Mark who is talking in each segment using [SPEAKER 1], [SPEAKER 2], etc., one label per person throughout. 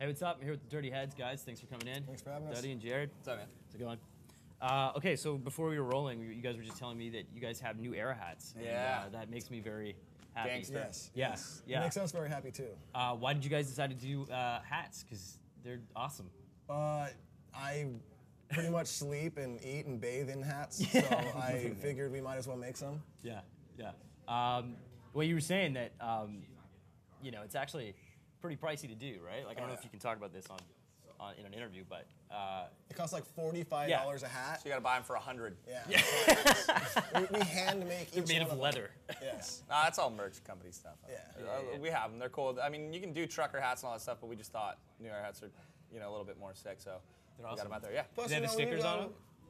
[SPEAKER 1] Hey, what's up? I'm here with the Dirty Heads, guys. Thanks for coming in.
[SPEAKER 2] Thanks for having us.
[SPEAKER 1] Duddy and Jared.
[SPEAKER 3] What's up, man?
[SPEAKER 1] How's it going? Okay, so before we were rolling, you guys were just telling me that you guys have new era hats.
[SPEAKER 3] Yeah.
[SPEAKER 1] And, that makes me very happy.
[SPEAKER 3] Gangster.
[SPEAKER 2] Yes.
[SPEAKER 1] Yes.
[SPEAKER 2] It
[SPEAKER 1] Yeah.
[SPEAKER 2] makes us very happy too.
[SPEAKER 1] Why did you guys decide to do hats? Because they're awesome.
[SPEAKER 2] I pretty much sleep and eat and bathe in hats, so I figured we might as well make some.
[SPEAKER 1] Yeah. Yeah. Well, you were saying that, you know, it's actually pretty pricey to do, right? Like, I don't know if you can talk about this in an interview, but
[SPEAKER 2] It costs like $45 a hat.
[SPEAKER 3] So you got to buy them for $100.
[SPEAKER 2] Yeah. we hand make each
[SPEAKER 1] they're made
[SPEAKER 2] one
[SPEAKER 1] of
[SPEAKER 2] them.
[SPEAKER 1] leather.
[SPEAKER 2] Yes.
[SPEAKER 3] Nah, that's all merch company stuff.
[SPEAKER 2] Yeah.
[SPEAKER 3] We have them. They're cool. I mean, you can do trucker hats and all that stuff, but we just thought New Era hats are, you know, a little bit more sick, so
[SPEAKER 1] They're
[SPEAKER 3] we got
[SPEAKER 1] awesome.
[SPEAKER 3] them out there. Yeah.
[SPEAKER 2] Plus,
[SPEAKER 1] They have the stickers on them?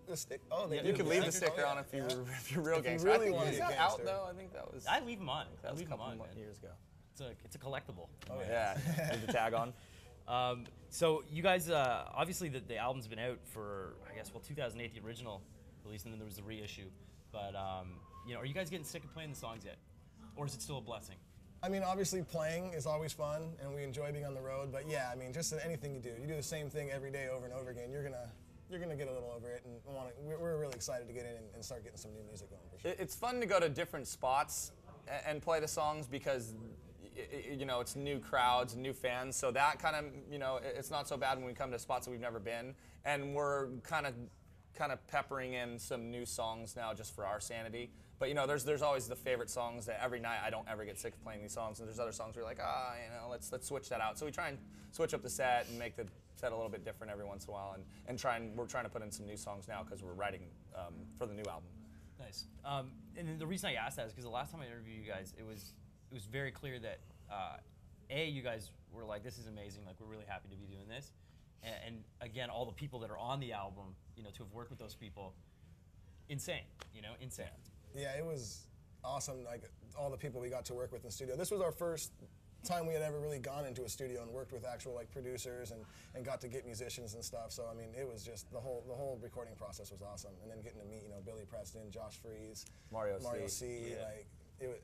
[SPEAKER 2] The stick. Oh, they
[SPEAKER 1] Yeah,
[SPEAKER 2] do.
[SPEAKER 3] You could leave the
[SPEAKER 1] stickers?
[SPEAKER 3] sticker on if you're real
[SPEAKER 2] If you
[SPEAKER 3] gangster.
[SPEAKER 2] really
[SPEAKER 3] I think,
[SPEAKER 2] wanna
[SPEAKER 3] is
[SPEAKER 2] get
[SPEAKER 3] that out
[SPEAKER 2] gangster.
[SPEAKER 3] though? I think that was.
[SPEAKER 1] I leave them on. I
[SPEAKER 3] that was a
[SPEAKER 1] leave them
[SPEAKER 3] couple
[SPEAKER 1] on, man.
[SPEAKER 3] years ago.
[SPEAKER 1] It's a collectible.
[SPEAKER 2] Oh,
[SPEAKER 3] Yeah. Leave the tag on.
[SPEAKER 1] So you guys, obviously the album's been out for, I guess, well, 2008, the original release, and then there was the reissue. But, you know, are you guys getting sick of playing the songs yet? Or is it still a blessing?
[SPEAKER 2] I mean, obviously playing is always fun, and we enjoy being on the road. But yeah, I mean, just anything you do the same thing every day over and over again, you're gonna get a little over it, and we're really excited to get in and start getting some new music going for sure.
[SPEAKER 3] It's fun to go to different spots and play the songs because, you know, it's new crowds and new fans. So that kind of, you know, it's not so bad when we come to spots that we've never been. And we're kind of peppering in some new songs now just for our sanity. But you know, there's always the favorite songs that every night I don't ever get sick of playing these songs. And there's other songs where you're like, you know, let's switch that out. So we try and switch up the set and make the set a little bit different every once in a while. And we're trying to put in some new songs now because we're writing for the new album.
[SPEAKER 1] Nice. And then the reason I asked that is because the last time I interviewed you guys, it was very clear that, you guys were like, this is amazing, like, we're really happy to be doing this. And again, all the people that are on the album, you know, to have worked with those people, insane, you know, insane.
[SPEAKER 2] Yeah, it was awesome, like all the people we got to work with in the studio. This was our first time we had ever really gone into a studio and worked with actual like producers and got to get musicians and stuff. So I mean, it was just the whole recording process was awesome. And then getting to meet, you know, Billy Preston, Josh Freeze,
[SPEAKER 3] Mario
[SPEAKER 2] C,
[SPEAKER 3] yeah.
[SPEAKER 2] like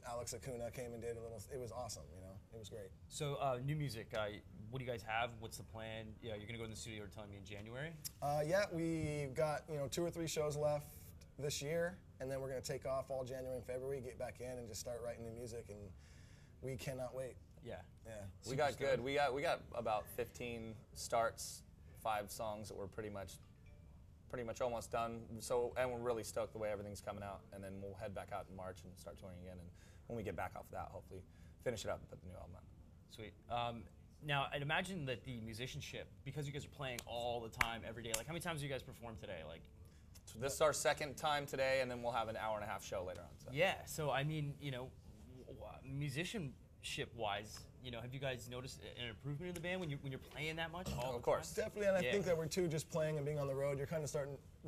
[SPEAKER 2] Alex Acuna came and did a little. It was awesome, you know. It was great.
[SPEAKER 1] So new music, what do you guys have? What's the plan? Yeah, you're gonna go in the studio, you're telling me, in January?
[SPEAKER 2] Yeah, we've got, you know, 2 or 3 shows left this year, and then we're gonna take off all January and February, get back in and just start writing new music, and we cannot wait.
[SPEAKER 1] Yeah.
[SPEAKER 2] Yeah.
[SPEAKER 3] We got good. We got about 15 starts, 5 songs that were pretty much almost done. So, and we're really stoked the way everything's coming out. And then we'll head back out in March and start touring again. And when we get back off of that, hopefully finish it up and put the new album out.
[SPEAKER 1] Sweet. Now, I'd imagine that the musicianship, because you guys are playing all the time, every day, like, how many times do you guys perform today? Like,
[SPEAKER 3] So this is our second time today, and then we'll have an hour-and-a-half show later on. So.
[SPEAKER 1] yeah. So, I mean, you know, musicianship-wise, you know, have you guys noticed an improvement in the band when you're playing that much all the time?
[SPEAKER 3] Of course.
[SPEAKER 2] Definitely, and I
[SPEAKER 1] Yeah.
[SPEAKER 2] think that we're too just playing and being on the road. We're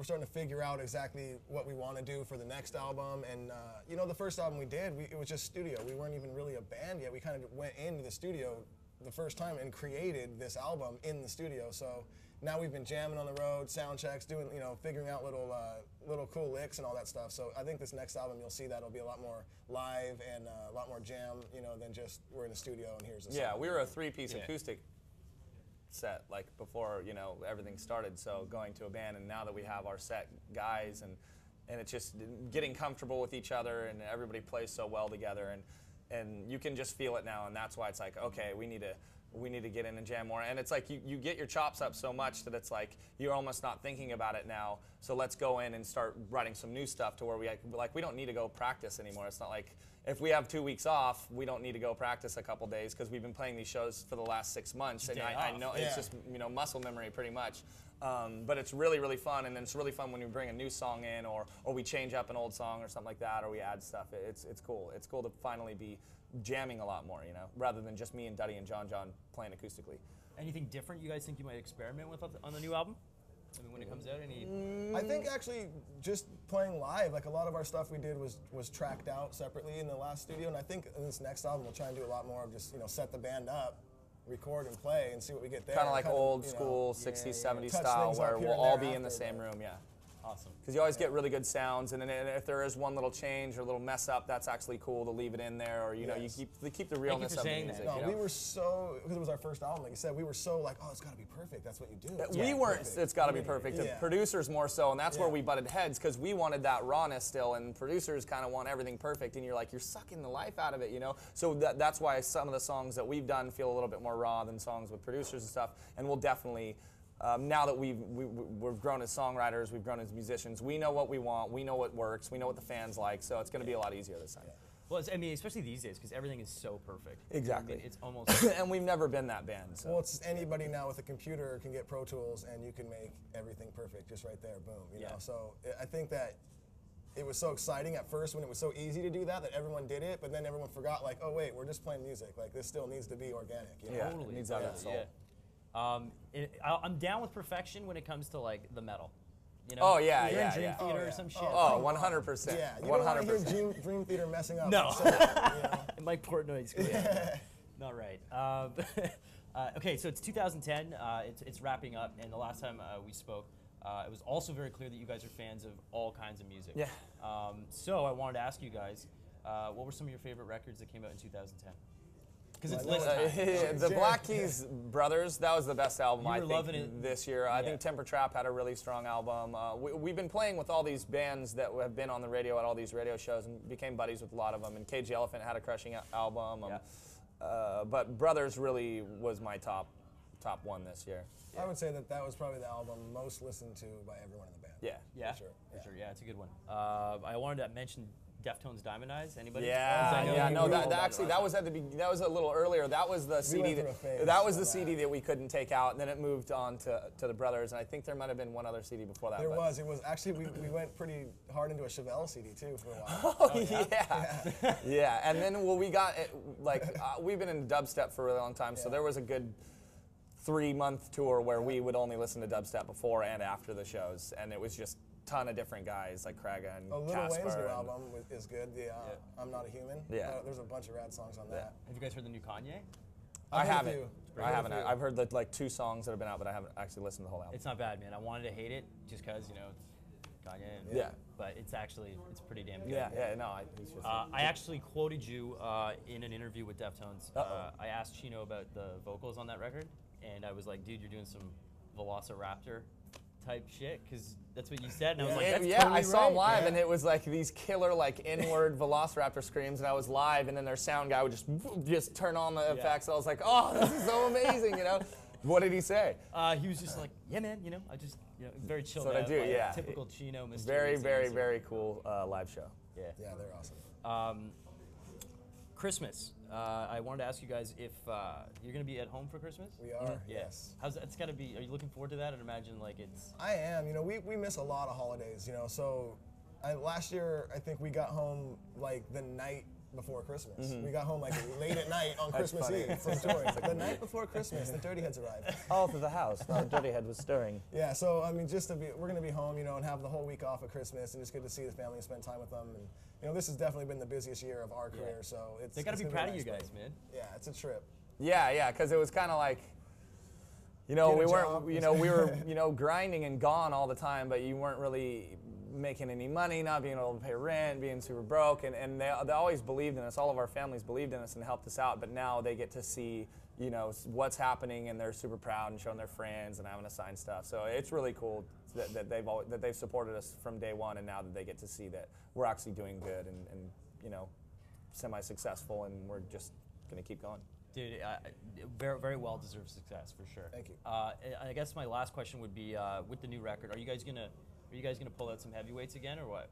[SPEAKER 2] starting to figure out exactly what we want to do for the next album. And you know, the first album we did, it was just studio. We weren't even really a band yet. We kind of went into the studio the first time and created this album in the studio. So now we've been jamming on the road, sound checks, doing, you know, figuring out little cool licks and all that stuff. So I think this next album, you'll see that it'll be a lot more live and a lot more jam, you know, than just we're in the studio and here's the song.
[SPEAKER 3] Yeah, we were a 3-piece
[SPEAKER 1] Yeah.
[SPEAKER 3] acoustic set, like before, you know, everything started. So going to a band, and now that we have our set guys, and it's just getting comfortable with each other, and everybody plays so well together, and you can just feel it now, and that's why it's like, okay, we need to get in and jam more. And it's like you get your chops up so much that it's like you're almost not thinking about it now. So let's go in and start writing some new stuff to where we don't need to go practice anymore. It's not like if we have 2 weeks off, we don't need to go practice a couple days because we've been playing these shows for the last 6 months. And I know
[SPEAKER 2] Yeah.
[SPEAKER 3] it's just, you know, muscle memory pretty much. But it's really, really fun, and then it's really fun when we bring a new song in, or we change up an old song or something like that, or we add stuff. It's cool. It's cool to finally be jamming a lot more, you know, rather than just me and Duddy and John playing acoustically.
[SPEAKER 1] Anything different you guys think you might experiment with on the new album? I mean, when it comes out, any?
[SPEAKER 2] I think actually just playing live, like a lot of our stuff we did was tracked out separately in the last studio, and I think in this next album we'll try and do a lot more of just, you know, set the band up, record and play, and see what we get there.
[SPEAKER 3] Kind of like old
[SPEAKER 2] you know,
[SPEAKER 3] school 60s, 70s
[SPEAKER 2] touch
[SPEAKER 3] style
[SPEAKER 2] things up
[SPEAKER 3] where
[SPEAKER 2] here
[SPEAKER 3] we'll
[SPEAKER 2] and
[SPEAKER 3] all
[SPEAKER 2] there
[SPEAKER 3] be in the
[SPEAKER 2] after,
[SPEAKER 3] same
[SPEAKER 2] but-
[SPEAKER 3] room, yeah.
[SPEAKER 1] Awesome.
[SPEAKER 3] Because you always get really good sounds, and then if there is one little change or a little mess up, that's actually cool to leave it in there, or you know, you keep the realness
[SPEAKER 1] for
[SPEAKER 3] of the
[SPEAKER 1] saying
[SPEAKER 3] music.
[SPEAKER 1] that.
[SPEAKER 2] No,
[SPEAKER 3] you know?
[SPEAKER 2] we were so, because it was our first album, like you said, we were so like, oh, it's got to be perfect. That's what you do.
[SPEAKER 3] We weren't. It's got to be perfect. The
[SPEAKER 2] Yeah.
[SPEAKER 3] producers more so, and that's where we butted heads because we wanted that rawness still, and producers kind of want everything perfect, and you're like, you're sucking the life out of it, you know. So that's why some of the songs that we've done feel a little bit more raw than songs with producers and stuff. And we'll definitely, now that we've grown as songwriters, we've grown as musicians, we know what we want, we know what works, we know what the fans like. So it's going to be a lot easier this time.
[SPEAKER 1] Well, I mean, especially these days, because everything is so perfect.
[SPEAKER 3] Exactly.
[SPEAKER 1] I mean, it's almost.
[SPEAKER 3] And we've never been that band. So.
[SPEAKER 2] Well, it's anybody now with a computer can get Pro Tools and you can make everything perfect just right there, boom. You know, so I think that it was so exciting at first when it was so easy to do that everyone did it, but then everyone forgot like, oh wait, we're just playing music. Like this still needs to be organic. You know?
[SPEAKER 3] Yeah,
[SPEAKER 1] Totally.
[SPEAKER 3] it needs that soul.
[SPEAKER 1] I'm down with perfection when it comes to like the metal. You know?
[SPEAKER 3] Oh, yeah,
[SPEAKER 1] You're
[SPEAKER 3] yeah,
[SPEAKER 1] in Dream
[SPEAKER 3] yeah.
[SPEAKER 1] Theater
[SPEAKER 2] Oh,
[SPEAKER 1] or
[SPEAKER 2] yeah.
[SPEAKER 1] some shit.
[SPEAKER 3] Oh, 100%.
[SPEAKER 2] Yeah, you don't want to
[SPEAKER 3] 100%.
[SPEAKER 2] hear Dream Theater messing up.
[SPEAKER 1] No.
[SPEAKER 2] So, you know.
[SPEAKER 1] Mike Portnoy's not right. Okay, so it's 2010. It's wrapping up, and the last time we spoke, it was also very clear that you guys are fans of all kinds of music.
[SPEAKER 3] Yeah.
[SPEAKER 1] So I wanted to ask you guys, what were some of your favorite records that came out in 2010? Because it's
[SPEAKER 2] Well, I
[SPEAKER 1] list
[SPEAKER 2] know-
[SPEAKER 1] time.
[SPEAKER 3] The Black Keys Brothers, that was the best album
[SPEAKER 1] You
[SPEAKER 3] I
[SPEAKER 1] were
[SPEAKER 3] think
[SPEAKER 1] loving it.
[SPEAKER 3] this year. I
[SPEAKER 1] Yeah.
[SPEAKER 3] think Temper Trap had a really strong album. We've been playing with all these bands that have been on the radio at all these radio shows and became buddies with a lot of them. And Cage the Elephant had a crushing album. But Brothers really was my top one this year.
[SPEAKER 2] I would say that was probably the album most listened to by everyone in the band.
[SPEAKER 3] Yeah.
[SPEAKER 1] Yeah,
[SPEAKER 2] For sure.
[SPEAKER 1] for sure. Yeah, it's a good one. I wanted to mention Deftones Diamond Eyes. Anybody?
[SPEAKER 3] Yeah,
[SPEAKER 2] you
[SPEAKER 3] no,
[SPEAKER 2] were all
[SPEAKER 3] actually that was that was a little earlier. That was the CD
[SPEAKER 2] through a phase
[SPEAKER 3] that was the
[SPEAKER 2] on
[SPEAKER 3] CD
[SPEAKER 2] that.
[SPEAKER 3] that we couldn't take out, and then it moved on to the Brothers, and I think there might have been one other CD before that.
[SPEAKER 2] There
[SPEAKER 3] but-
[SPEAKER 2] was. It was actually we went pretty hard into a Chevelle CD too for a while.
[SPEAKER 3] Oh, yeah. Yeah, and then we got it, like we've been in dubstep for a really long time, so there was a good 3-month tour where we would only listen to dubstep before and after the shows, and it was just a ton of different guys like Kraga and
[SPEAKER 2] Lil
[SPEAKER 3] Casper.
[SPEAKER 2] Wayne's new
[SPEAKER 3] and-
[SPEAKER 2] album is good. The I'm Not a Human.
[SPEAKER 3] Yeah.
[SPEAKER 2] There's a bunch of rad songs on that.
[SPEAKER 1] Have you guys heard the new Kanye?
[SPEAKER 3] I
[SPEAKER 2] I've heard a
[SPEAKER 3] haven't.
[SPEAKER 2] few.
[SPEAKER 3] I haven't.
[SPEAKER 2] Heard a few.
[SPEAKER 3] I've heard like 2 songs that have been out, but I haven't actually listened to the whole album.
[SPEAKER 1] It's not bad, man. I wanted to hate it just because, you know, it's Kanye. And,
[SPEAKER 3] Yeah.
[SPEAKER 1] But it's pretty damn good.
[SPEAKER 3] Yeah, no, it's just.
[SPEAKER 1] I actually quoted you in an interview with Deftones. I asked Chino about the vocals on that record, and I was like, dude, you're doing some Velociraptor type shit, because that's what you said, and I was like, that's
[SPEAKER 3] yeah,
[SPEAKER 1] totally
[SPEAKER 3] I saw them
[SPEAKER 1] right.
[SPEAKER 3] live, and it was like these killer, like inward Velociraptor screams, and I was live, and then their sound guy would just turn on the effects. I was like, oh, this is so amazing, you know. What did he say?
[SPEAKER 1] He was just like, yeah, man, you know, very chill.
[SPEAKER 3] That's what I do,
[SPEAKER 1] like,
[SPEAKER 3] yeah.
[SPEAKER 1] Typical Chino, mysterious.
[SPEAKER 3] Very, very,
[SPEAKER 1] innocent.
[SPEAKER 3] very cool live show.
[SPEAKER 1] Yeah.
[SPEAKER 2] Yeah, they're awesome.
[SPEAKER 1] Christmas. I wanted to ask you guys if you're gonna be at home for Christmas.
[SPEAKER 2] We are. Yes.
[SPEAKER 1] How's that? It's gotta be. Are you looking forward to that? I'd imagine like it's.
[SPEAKER 2] I am. You know, we miss a lot of holidays. You know, so last year I think we got home like the night before Christmas. We got home like late at night on Christmas
[SPEAKER 3] funny.
[SPEAKER 2] Eve from touring. The night before Christmas, the Dirty Heads arrived.
[SPEAKER 3] All through the house. The Dirty Head was stirring.
[SPEAKER 2] Yeah, so I mean, we're gonna be home, you know, and have the whole week off at Christmas, and it's good to see the family and spend time with them. And you know, this has definitely been the busiest year of our career, so it's.
[SPEAKER 1] They gotta
[SPEAKER 2] it's
[SPEAKER 1] be
[SPEAKER 2] gonna
[SPEAKER 1] proud of
[SPEAKER 2] a
[SPEAKER 1] you
[SPEAKER 2] nice
[SPEAKER 1] guys,
[SPEAKER 2] break.
[SPEAKER 1] man.
[SPEAKER 2] Yeah, it's a trip.
[SPEAKER 3] Yeah, because it was kind of like, you know,
[SPEAKER 2] Get a
[SPEAKER 3] we weren't,
[SPEAKER 2] job.
[SPEAKER 3] you know, we were, you know, grinding and gone all the time, but you weren't really making any money, not being able to pay rent, being super broke, and they always believed in us. All of our families believed in us and helped us out, but now they get to see, you know, what's happening, and they're super proud and showing their friends and having us sign stuff. So it's really cool that they've supported us from day one, and now that they get to see that we're actually doing good and you know, semi-successful, and we're just gonna keep going.
[SPEAKER 1] Dude, very, very well-deserved success for sure.
[SPEAKER 2] Thank you.
[SPEAKER 1] I guess my last question would be, with the new record, are you guys gonna pull out some heavyweights again, or what?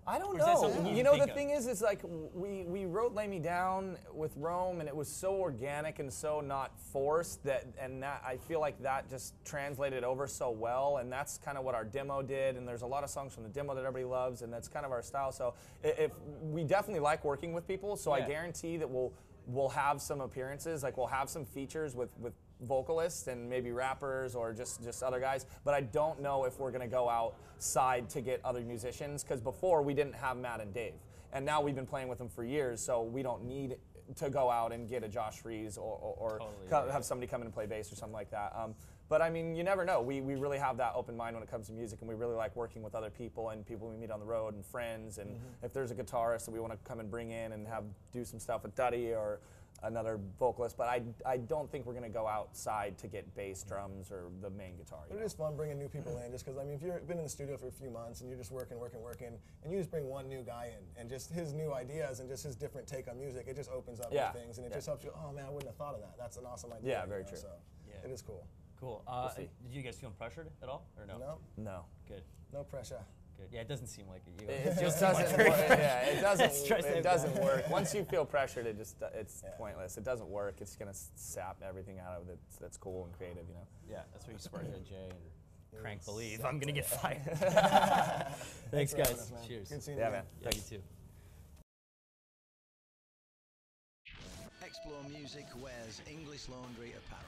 [SPEAKER 3] I don't
[SPEAKER 1] Or is that
[SPEAKER 3] know.
[SPEAKER 1] something you
[SPEAKER 3] You know,
[SPEAKER 1] think
[SPEAKER 3] the
[SPEAKER 1] of?
[SPEAKER 3] thing is like we wrote "Lay Me Down" with Rome, and it was so organic and so not forced that I feel like that just translated over so well, and that's kind of what our demo did. And there's a lot of songs from the demo that everybody loves, and that's kind of our style. So if we definitely like working with people, so I
[SPEAKER 1] Yeah.
[SPEAKER 3] guarantee that we'll have some appearances, like we'll have some features with vocalists and maybe rappers or just other guys, but I don't know if we're gonna go outside to get other musicians, because before we didn't have Matt and Dave, and now we've been playing with them for years, so we don't need to go out and get a Josh Rees or
[SPEAKER 1] Totally,
[SPEAKER 3] have somebody come in and play bass or something like that. But I mean, you never know. We really have that open mind when it comes to music, and we really like working with other people and people we meet on the road and friends. And if there's a guitarist that we want to come and bring in and do some stuff with Duddy or another vocalist, but I don't think we're going to go outside to get bass, drums, or the main guitar.
[SPEAKER 2] But it is fun bringing new people in, just because, I mean, if you've been in the studio for a few months and you're just working, and you just bring one new guy in, and just his new ideas and just his different take on music, it just opens up new things, and it just helps you, oh man, I wouldn't have thought of that. That's an awesome idea.
[SPEAKER 3] Yeah, very true.
[SPEAKER 2] So it is cool.
[SPEAKER 1] Cool. Did you guys feel pressured at all, or no?
[SPEAKER 2] No.
[SPEAKER 3] No.
[SPEAKER 1] Good.
[SPEAKER 2] No pressure.
[SPEAKER 1] Good. Yeah, it doesn't seem like it.
[SPEAKER 3] It just doesn't work. Yeah, it doesn't work. Once you feel pressured, it's pointless. It doesn't work. It's gonna sap everything out of it that's cool and creative, you know.
[SPEAKER 1] Yeah, that's where you spark at Jay and crank believe. I'm gonna get fired. Thanks,
[SPEAKER 2] for having
[SPEAKER 1] guys.
[SPEAKER 2] us, man.
[SPEAKER 1] Cheers.
[SPEAKER 2] Good seeing you.
[SPEAKER 3] Yeah, man.
[SPEAKER 1] Yeah, you too.
[SPEAKER 4] ExploreMusic wears English Laundry apparel.